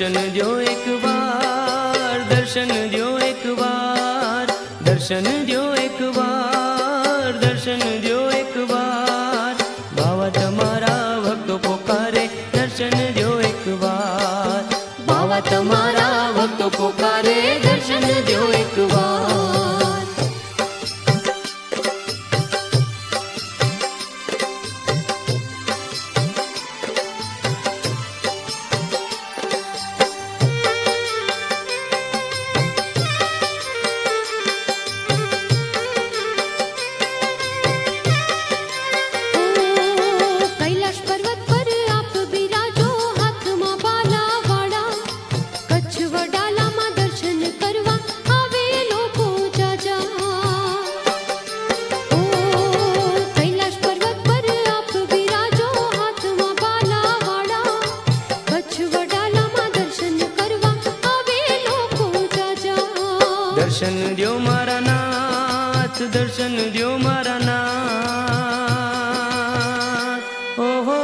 दर्शन दो एक बार, दर्शन दो एक बार, दर्शन दो एक बार, दर्शन दो एक बार। बाबा तमारा भक्तो पुकारे दर्शन दो एक बार, बाबा तमारा भक्तो पुकारे दर्शन दो एक बार। दर्शन दो मारा नाथ, दर्शन दो मारा नाथ, ओहो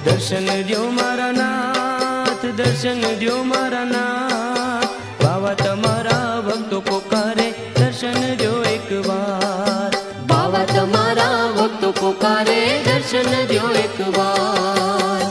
दर्शन दो मारा नाथ, दर्शन दो मारा नाथ। बाबा तमारा भक्तो पुकारे दर्शन दो एक बार, बाबा तमारा भक्तो पुकारे दर्शन दो एक बार।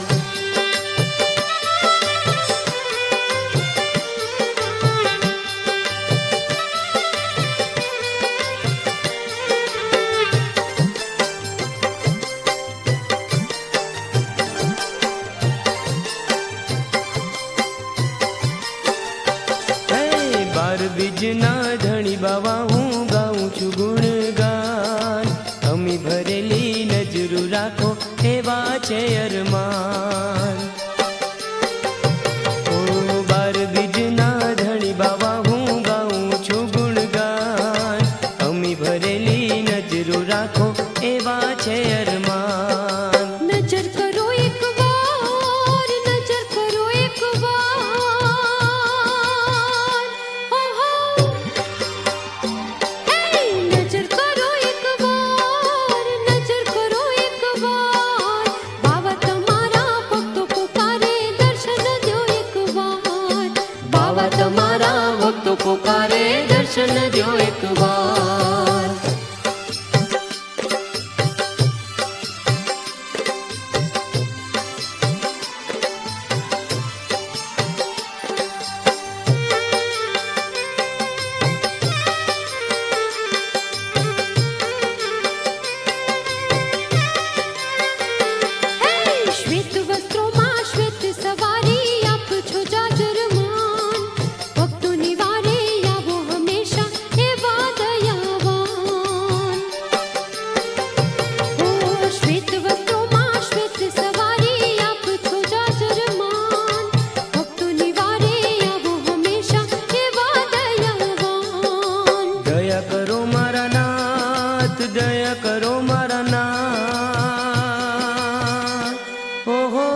बीजना धणी बाबा हूँ गाऊं छू गुणगान, अमी भरेली नजरू राखो एवा छे अरमान। ओ बार बीजना धणी बाबा हूँ गाऊं छू गुणगान, अमी भरेली नजरू राखो एवा छे अरमान। नजर करो एक बार, नजर करो एक बार, नजर करो एक बार, नजर करो एक बार। बाबा तमारा भक्तो पुकारे दर्शन दो एक बार, बाबा तमारा भक्तो पुकारे दर्शन दो एक बार। श्वेत वस्त्रों में श्वेत सवारी आप छो जाजरमान, भक्तों निवारे आवो हमेशा एवा दयावान। ओ श्वेत वस्त्रों में श्वेत सवारी आप छो जाजरमान, भक्तों निवारे आवो हमेशा एवा दयावान। दया करो मारा नाथ, दया करो मारा नाथ, ओहो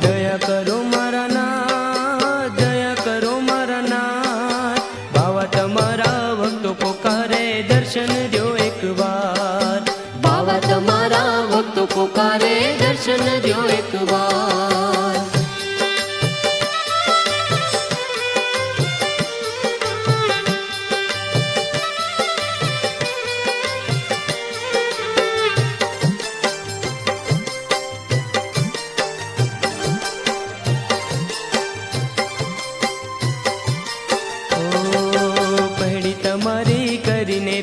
दया करो मारा नाथ, दया करो मारा नाथ। बाबा तमारा भक्तो पुकारे दर्शन दो एक बार, बाबा तमारा भक्तो पुकारे दर्शन दो एक बार।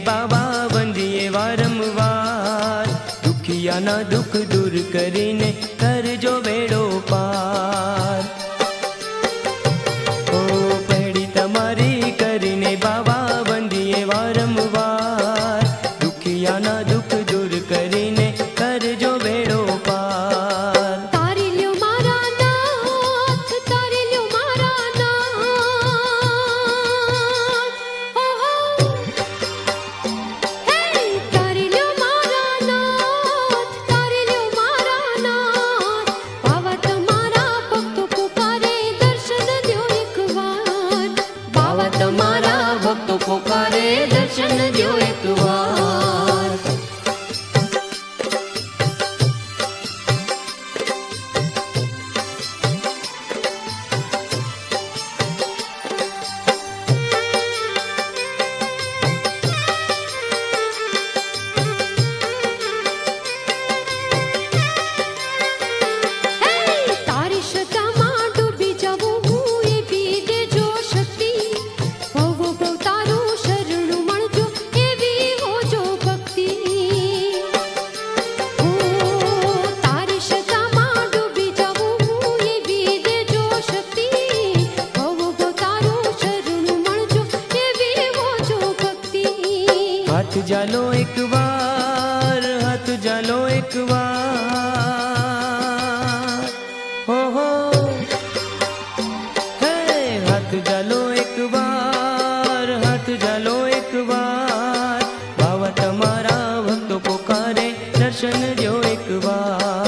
बाबा वंदिए वारंवार, दुखिया ना दुख दूर करीने कर जो बेड़ो पार। ओ पहड़ी तमारी करीने बाबा वंदिए वारंवार, दुखिया ना दुख दूर करीने कर जो बेड़ो पार। तारी ल्यो मारा नाथ, तारी ल्यो मारा नाथ, ओहो तारी ल्यो मारा नाथ, तारी ल्यो मारा नाथ। बाबा तमारा ચાલો એક વાર, હો હો હે હાથ ચાલો એક વાર, હાથ ચાલો એક વાર, બાવા તમારા ભક્તો પોકારે દર્શન દ્યો એક વાર.